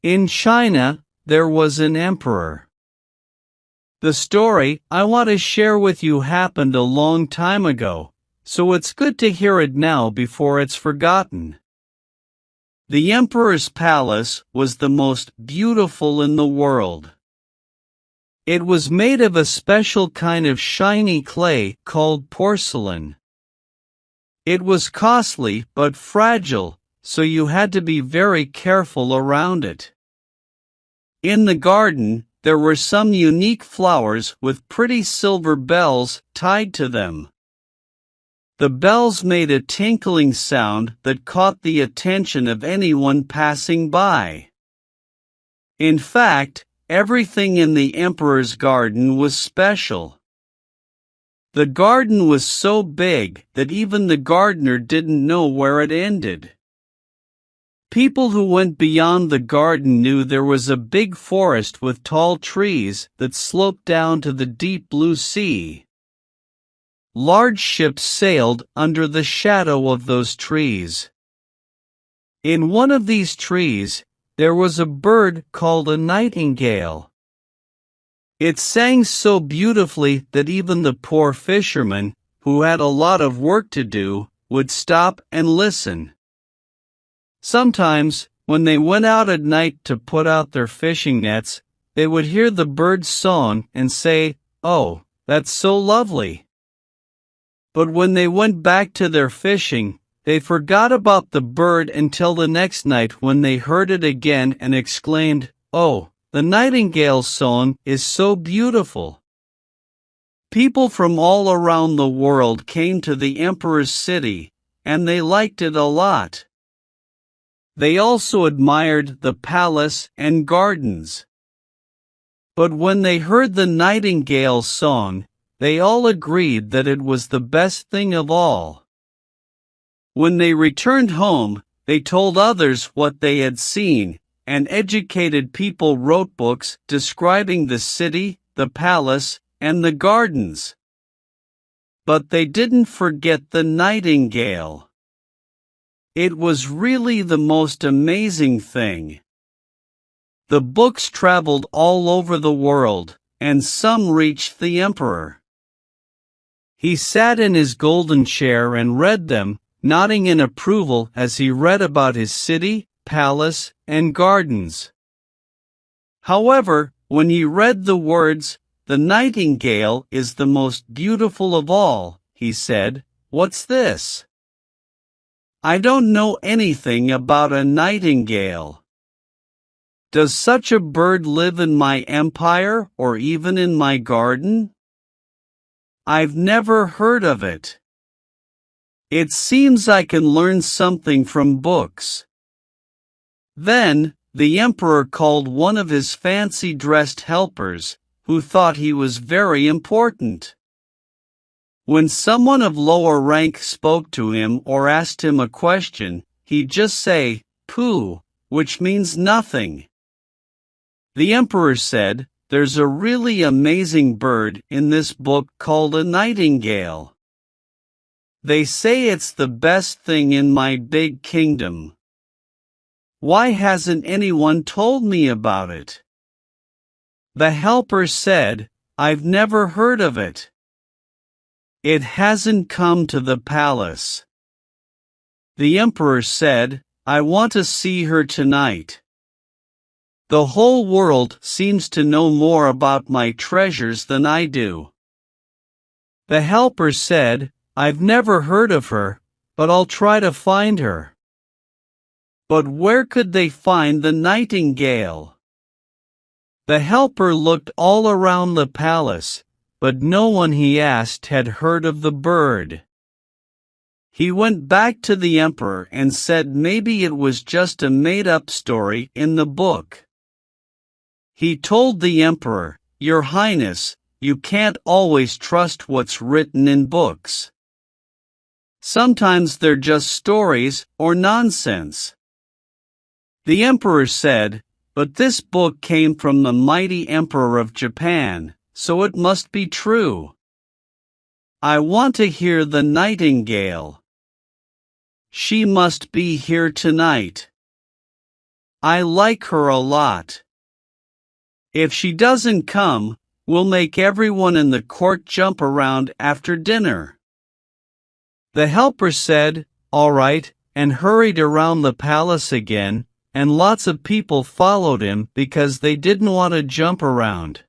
In China, there was an emperor. The story I want to share with you happened a long time ago, so it's good to hear it now before it's forgotten. The emperor's palace was the most beautiful in the world. It was made of a special kind of shiny clay called porcelain. It was costly but fragile, so you had to be very careful around it. In the garden, there were some unique flowers with pretty silver bells tied to them. The bells made a tinkling sound that caught the attention of anyone passing by. In fact, everything in the emperor's garden was special. The garden was so big that even the gardener didn't know where it ended. People who went beyond the garden knew there was a big forest with tall trees that sloped down to the deep blue sea. Large ships sailed under the shadow of those trees. In one of these trees, there was a bird called a nightingale. It sang so beautifully that even the poor fishermen, who had a lot of work to do, would stop and listen. Sometimes, when they went out at night to put out their fishing nets, they would hear the bird's song and say, "Oh, that's so lovely." But when they went back to their fishing, they forgot about the bird until the next night when they heard it again and exclaimed, "Oh, the nightingale's song is so beautiful." People from all around the world came to the emperor's city, and they liked it a lot. They also admired the palace and gardens. But when they heard the nightingale's song, they all agreed that it was the best thing of all. When they returned home, they told others what they had seen, and educated people wrote books describing the city, the palace, and the gardens. But they didn't forget the nightingale. It was really the most amazing thing. The books traveled all over the world, and some reached the emperor. He sat in his golden chair and read them, nodding in approval as he read about his city, palace, and gardens. However, when he read the words, "The nightingale is the most beautiful of all," he said, "What's this? I don't know anything about a nightingale. Does such a bird live in my empire or even in my garden? I've never heard of it. It seems I can learn something from books." Then, the emperor called one of his fancy-dressed helpers, who thought he was very important. When someone of lower rank spoke to him or asked him a question, he'd just say, "Pooh," which means nothing. The emperor said, "There's a really amazing bird in this book called a nightingale. They say it's the best thing in my big kingdom. Why hasn't anyone told me about it?" The helper said, "I've never heard of it. It hasn't come to the palace." The emperor said, "I want to see her tonight. The whole world seems to know more about my treasures than I do." The helper said, "I've never heard of her, but I'll try to find her." But where could they find the nightingale? The helper looked all around the palace, but no one he asked had heard of the bird. He went back to the emperor and said maybe it was just a made-up story in the book. He told the emperor, "Your Highness, you can't always trust what's written in books. Sometimes they're just stories or nonsense." The emperor said, "But this book came from the mighty emperor of Japan, so it must be true. I want to hear the nightingale. She must be here tonight. I like her a lot. If she doesn't come, we'll make everyone in the court jump around after dinner." The helper said, "All right," and hurried around the palace again, and lots of people followed him because they didn't want to jump around.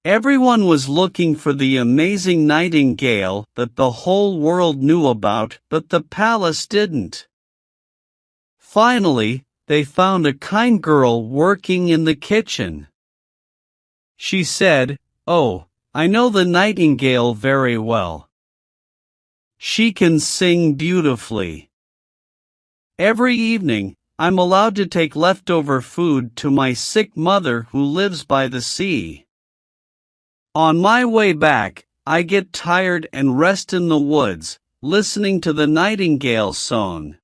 Everyone was looking for the amazing nightingale that the whole world knew about, but the palace didn't. Finally, they found a kind girl working in the kitchen. She said, "Oh, I know the nightingale very well. She can sing beautifully. Every evening, I'm allowed to take leftover food to my sick mother who lives by the sea. On my way back, I get tired and rest in the woods, listening to the nightingale's song.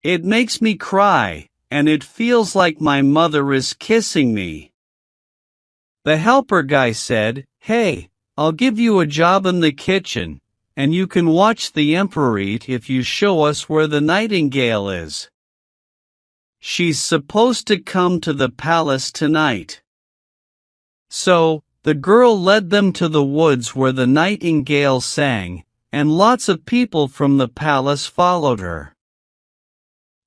It makes me cry, and it feels like my mother is kissing me." The helper guy said, "Hey, I'll give you a job in the kitchen, and you can watch the emperor eat if you show us where the nightingale is. She's supposed to come to the palace tonight." So, the girl led them to the woods where the nightingale sang, and lots of people from the palace followed her.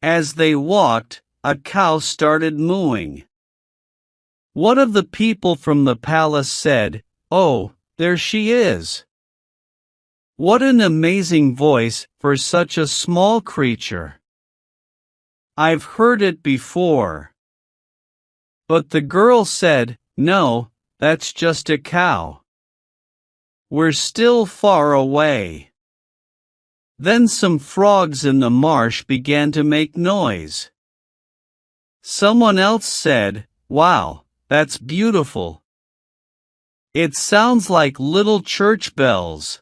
As they walked, a cow started mooing. One of the people from the palace said, "Oh, there she is. What an amazing voice for such a small creature. I've heard it before." But the girl said, "No, that's just a cow. We're still far away." Then some frogs in the marsh began to make noise. Someone else said, "Wow, that's beautiful. It sounds like little church bells."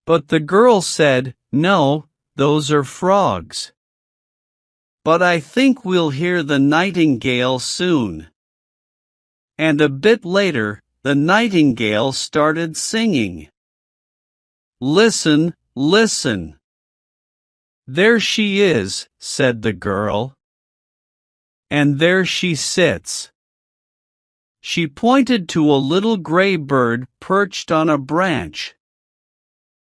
But the girl said, "No, those are frogs. But I think we'll hear the nightingale soon." And a bit later, the nightingale started singing. "Listen, listen. There she is," said the girl. "And there she sits." She pointed to a little gray bird perched on a branch.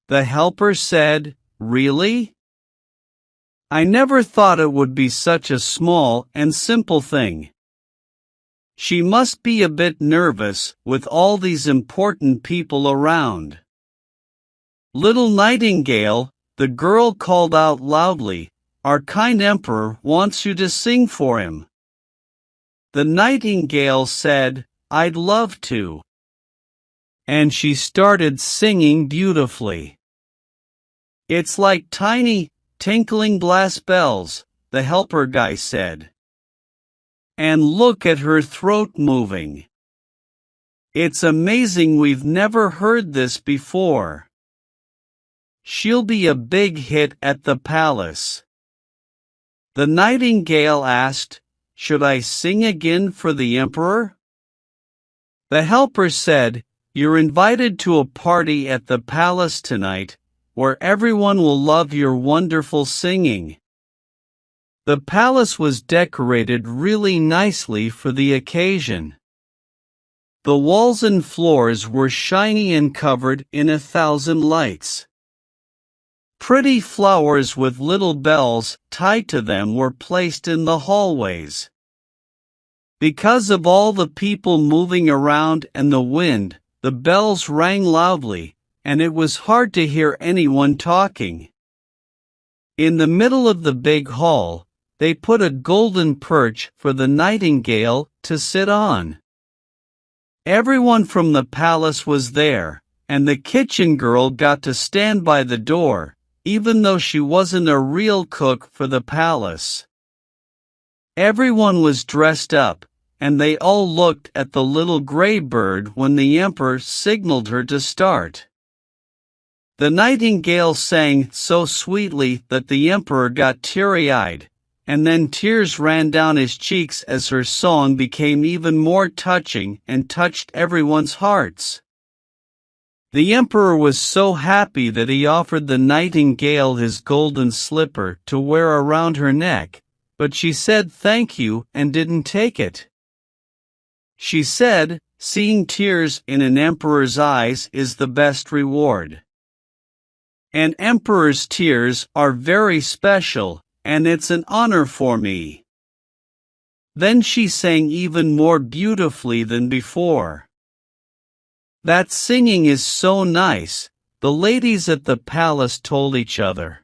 The helper said, "Really? I never thought it would be such a small and simple thing. She must be a bit nervous with all these important people around." "Little Nightingale," the girl called out loudly, "our kind emperor wants you to sing for him." The nightingale said, "I'd love to." And she started singing beautifully. "It's like tiny, tinkling glass bells," the helper guy said. "And look at her throat moving. It's amazing, we've never heard this before. She'll be a big hit at the palace." The nightingale asked, "Should I sing again for the emperor?" The helper said, "You're invited to a party at the palace tonight, where everyone will love your wonderful singing." The palace was decorated really nicely for the occasion. The walls and floors were shiny and covered in 1,000 lights. Pretty flowers with little bells tied to them were placed in the hallways. Because of all the people moving around and the wind, the bells rang loudly, and it was hard to hear anyone talking. In the middle of the big hall, they put a golden perch for the nightingale to sit on. Everyone from the palace was there, and the kitchen girl got to stand by the door, even though she wasn't a real cook for the palace. Everyone was dressed up, and they all looked at the little gray bird when the emperor signaled her to start. The nightingale sang so sweetly that the emperor got teary-eyed, and then tears ran down his cheeks as her song became even more touching and touched everyone's hearts. The emperor was so happy that he offered the nightingale his golden slipper to wear around her neck, but she said thank you and didn't take it. She said, seeing tears in an emperor's eyes is the best reward. An emperor's tears are very special, and it's an honor for me. Then she sang even more beautifully than before. That singing is so nice, the ladies at the palace told each other.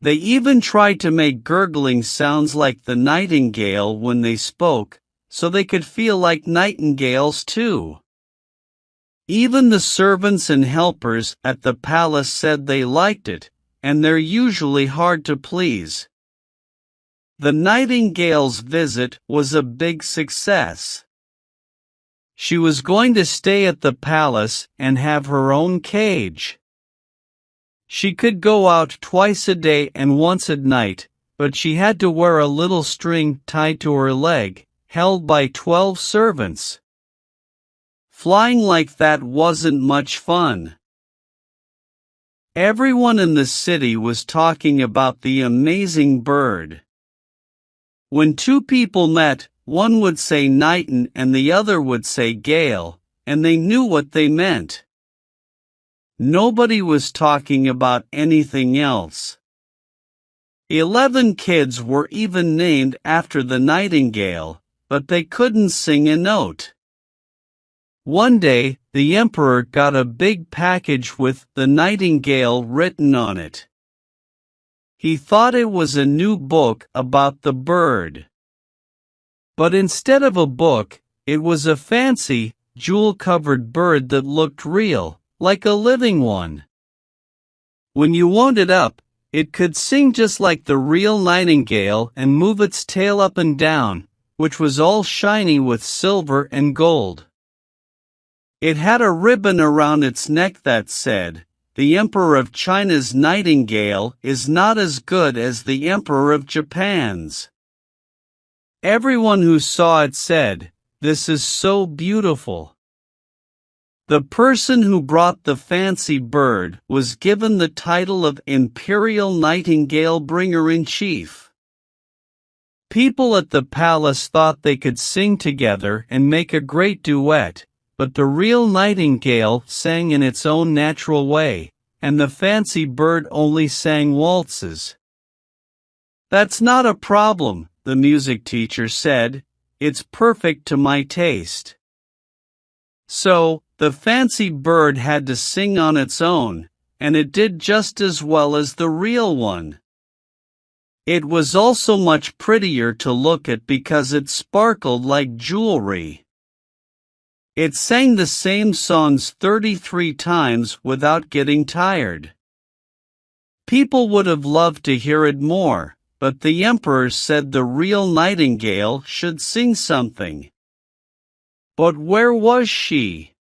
They even tried to make gurgling sounds like the nightingale when they spoke, so they could feel like nightingales too. Even the servants and helpers at the palace said they liked it, and they're usually hard to please. The nightingale's visit was a big success. She was going to stay at the palace and have her own cage. She could go out twice a day and once at night, but she had to wear a little string tied to her leg, held by 12 servants. Flying like that wasn't much fun. Everyone in the city was talking about the amazing bird. When two people met, one would say nightin and the other would say gale, and they knew what they meant. Nobody was talking about anything else. 11 kids were even named after the nightingale, but they couldn't sing a note. One day, the emperor got a big package with "The Nightingale" written on it. He thought it was a new book about the bird. But instead of a book, it was a fancy, jewel-covered bird that looked real, like a living one. When you wound it up, it could sing just like the real nightingale and move its tail up and down, which was all shiny with silver and gold. It had a ribbon around its neck that said, "The Emperor of China's nightingale is not as good as the Emperor of Japan's." Everyone who saw it said, "This is so beautiful." The person who brought the fancy bird was given the title of Imperial Nightingale Bringer-in-Chief. People at the palace thought they could sing together and make a great duet, but the real nightingale sang in its own natural way, and the fancy bird only sang waltzes. "That's not a problem," the music teacher said. "It's perfect to my taste." So, the fancy bird had to sing on its own, and it did just as well as the real one. It was also much prettier to look at because it sparkled like jewelry. It sang the same songs 33 times without getting tired. People would have loved to hear it more, but the emperor said the real nightingale should sing something. But where was she?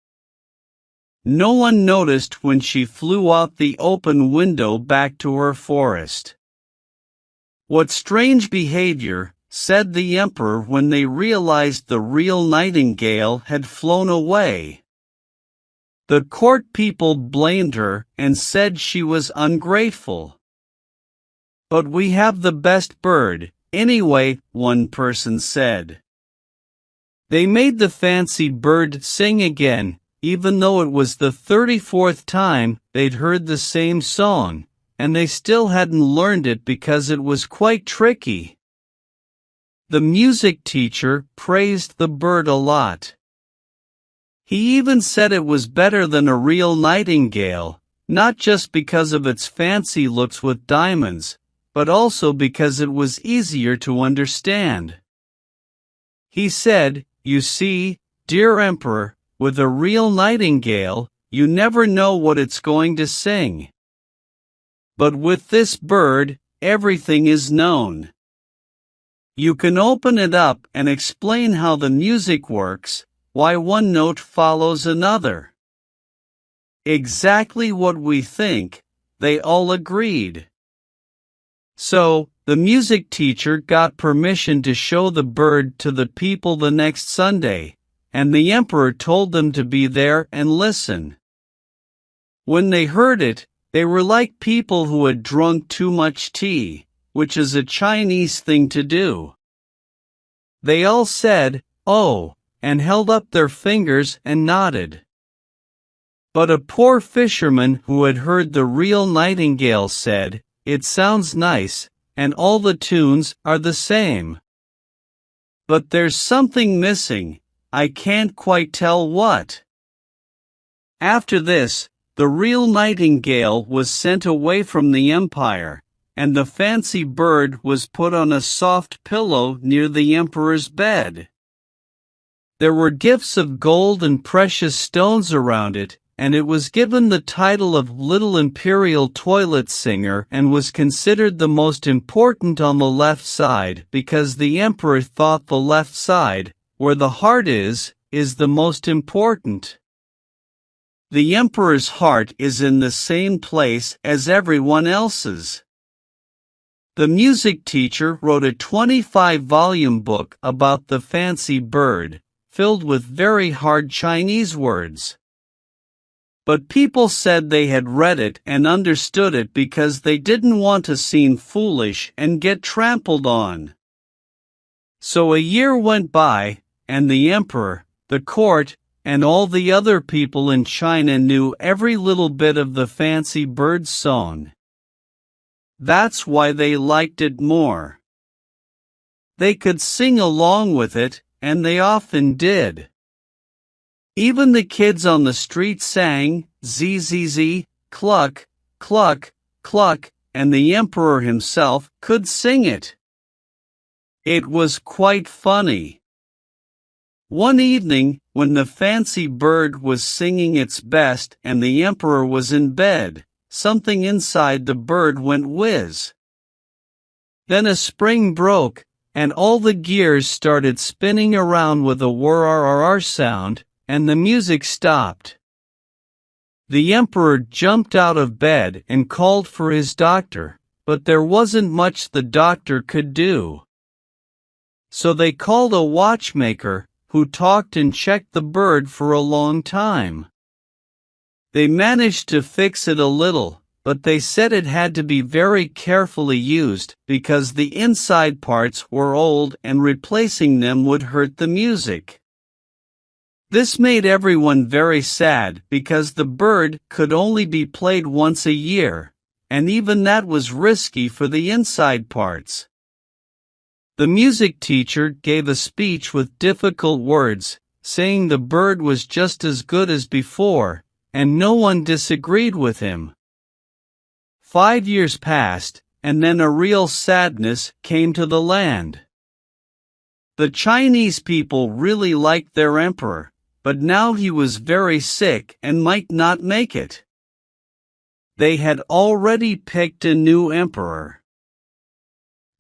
No one noticed when she flew out the open window back to her forest. "What strange behavior," said the emperor when they realized the real nightingale had flown away. The court people blamed her and said she was ungrateful. "But we have the best bird, anyway," one person said. They made the fancy bird sing again, even though it was the 34th time they'd heard the same song, and they still hadn't learned it because it was quite tricky. The music teacher praised the bird a lot. He even said it was better than a real nightingale, not just because of its fancy looks with diamonds, but also because it was easier to understand. He said, "You see, dear Emperor, with a real nightingale, you never know what it's going to sing. But with this bird, everything is known. You can open it up and explain how the music works, why one note follows another." "Exactly what we think," they all agreed. So, the music teacher got permission to show the bird to the people the next Sunday, and the emperor told them to be there and listen. When they heard it, they were like people who had drunk too much tea. which is a Chinese thing to do. They all said, "Oh," and held up their fingers and nodded. But a poor fisherman who had heard the real Nightingale said, "It sounds nice, and all the tunes are the same. But there's something missing, I can't quite tell what." After this, the real Nightingale was sent away from the empire, and the fancy bird was put on a soft pillow near the emperor's bed. There were gifts of gold and precious stones around it, and it was given the title of Little Imperial Toilet Singer and was considered the most important on the left side because the emperor thought the left side, where the heart is the most important. The emperor's heart is in the same place as everyone else's. The music teacher wrote a 25-volume book about the fancy bird, filled with very hard Chinese words. But people said they had read it and understood it because they didn't want to seem foolish and get trampled on. So a year went by, and the emperor, the court, and all the other people in China knew every little bit of the fancy bird's song. That's why they liked it more. They could sing along with it, and they often did. Even the kids on the street sang, "Zzz, cluck, cluck, cluck," and the emperor himself could sing it. It was quite funny. One evening, when the fancy bird was singing its best and the emperor was in bed, something inside the bird went whiz. Then a spring broke, and all the gears started spinning around with a whir-r-r sound, and the music stopped. The emperor jumped out of bed and called for his doctor, but there wasn't much the doctor could do. So they called a watchmaker, who talked and checked the bird for a long time. They managed to fix it a little, but they said it had to be very carefully used because the inside parts were old and replacing them would hurt the music. This made everyone very sad because the bird could only be played once a year, and even that was risky for the inside parts. The music teacher gave a speech with difficult words, saying the bird was just as good as before, and no one disagreed with him. 5 years passed, and then a real sadness came to the land. The Chinese people really liked their emperor, but now he was very sick and might not make it. They had already picked a new emperor.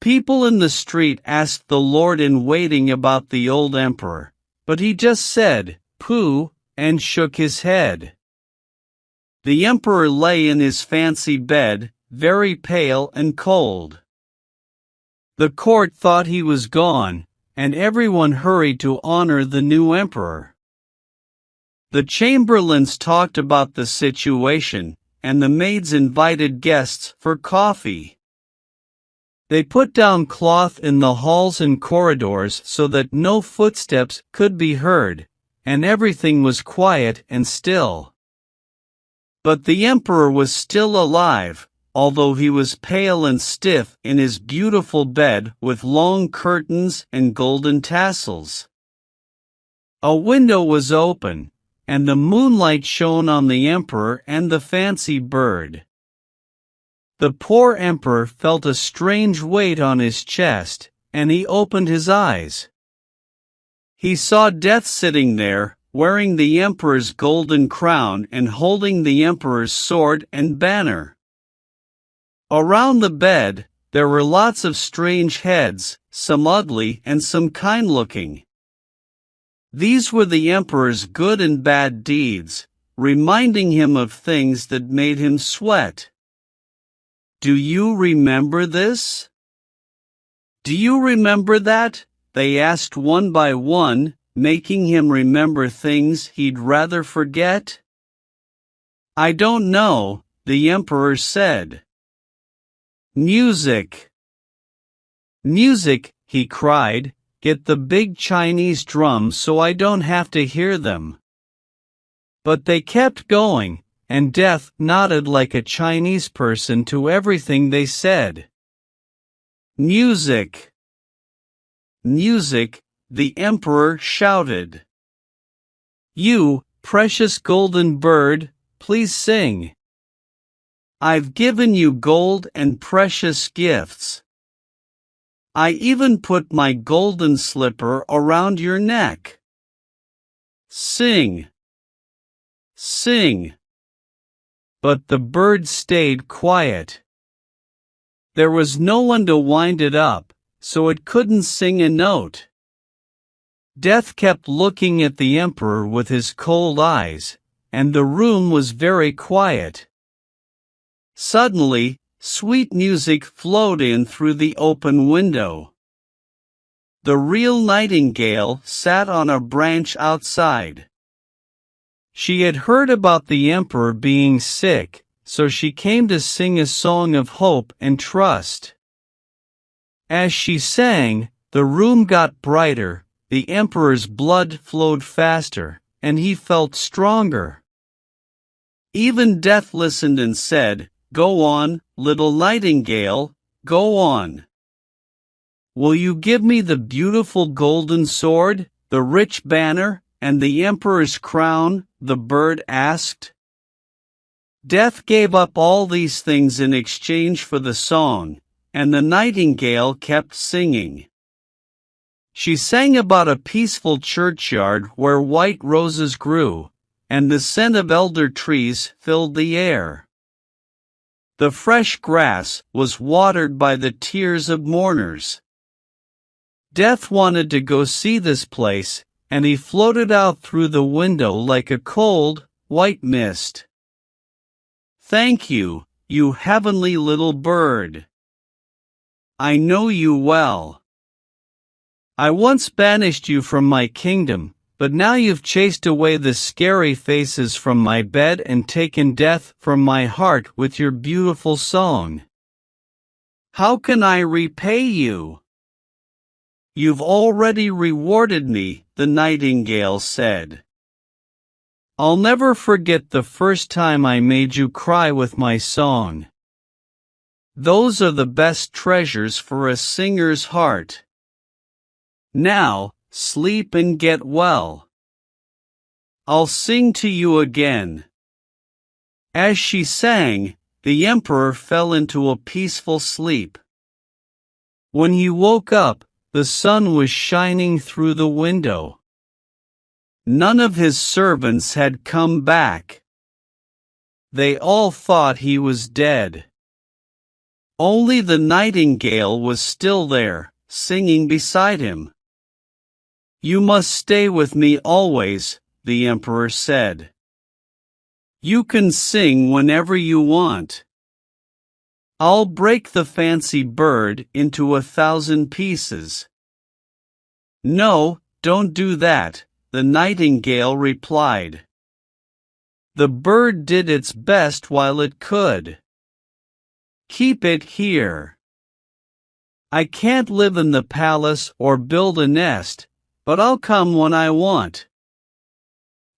People in the street asked the lord-in-waiting about the old emperor, but he just said, "Pooh," and shook his head. The emperor lay in his fancy bed, very pale and cold. The court thought he was gone, and everyone hurried to honor the new emperor. The chamberlains talked about the situation, and the maids invited guests for coffee. They put down cloth in the halls and corridors so that no footsteps could be heard, and everything was quiet and still. But the emperor was still alive, although he was pale and stiff in his beautiful bed with long curtains and golden tassels. A window was open, and the moonlight shone on the emperor and the fancy bird. The poor emperor felt a strange weight on his chest, and he opened his eyes. He saw Death sitting there, wearing the emperor's golden crown and holding the emperor's sword and banner. Around the bed, there were lots of strange heads, some ugly and some kind-looking. These were the emperor's good and bad deeds, reminding him of things that made him sweat. Do you remember this? Do you remember that? They asked one by one, making him remember things he'd rather forget. I don't know, the emperor said. Music. "Music," he cried, "get the big Chinese drums so I don't have to hear them." But they kept going, and Death nodded like a Chinese person to everything they said. "Music! Music!" the emperor shouted. "You, precious golden bird, please sing. I've given you gold and precious gifts. I even put my golden slipper around your neck. Sing! Sing!" But the bird stayed quiet. There was no one to wind it up, so it couldn't sing a note. Death kept looking at the emperor with his cold eyes, and the room was very quiet. Suddenly, sweet music flowed in through the open window. The real Nightingale sat on a branch outside. She had heard about the emperor being sick, so she came to sing a song of hope and trust. As she sang, the room got brighter, the emperor's blood flowed faster, and he felt stronger. Even Death listened and said, "Go on, little Nightingale, go on. Will you give me the beautiful golden sword, the rich banner, and the emperor's crown?" the bird asked. Death gave up all these things in exchange for the song, and the nightingale kept singing. She sang about a peaceful churchyard where white roses grew, and the scent of elder trees filled the air. The fresh grass was watered by the tears of mourners. Death wanted to go see this place, and he floated out through the window like a cold, white mist. "Thank you, you heavenly little bird. I know you well. I once banished you from my kingdom, but now you've chased away the scary faces from my bed and taken death from my heart with your beautiful song. How can I repay you?" "You've already rewarded me," the nightingale said. "I'll never forget the first time I made you cry with my song. Those are the best treasures for a singer's heart. Now, sleep and get well. I'll sing to you again." As she sang, the emperor fell into a peaceful sleep. When he woke up, the sun was shining through the window. None of his servants had come back. They all thought he was dead. Only the nightingale was still there, singing beside him. "You must stay with me always," the emperor said. "You can sing whenever you want. I'll break the fancy bird into 1,000 pieces." "No, don't do that," the nightingale replied. "The bird did its best while it could. Keep it here. I can't live in the palace or build a nest, but I'll come when I want.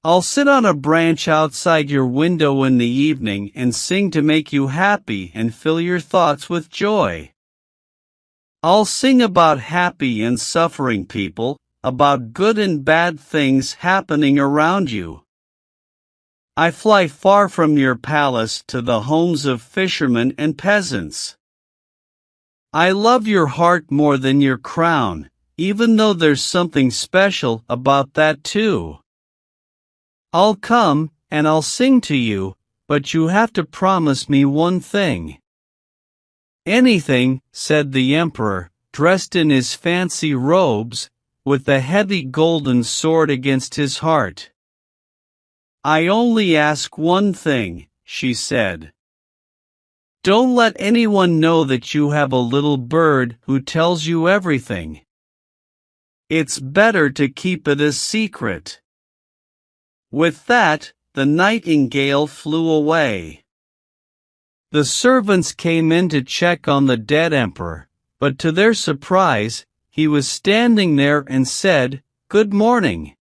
I'll sit on a branch outside your window in the evening and sing to make you happy and fill your thoughts with joy. I'll sing about happy and suffering people, about good and bad things happening around you. I fly far from your palace to the homes of fishermen and peasants. I love your heart more than your crown, even though there's something special about that too. I'll come, and I'll sing to you, but you have to promise me one thing." "Anything," said the emperor, dressed in his fancy robes, with the heavy golden sword against his heart. "I only ask one thing," she said. "Don't let anyone know that you have a little bird who tells you everything. It's better to keep it a secret." With that, the nightingale flew away. The servants came in to check on the dead emperor, but to their surprise, he was standing there and said, "Good morning."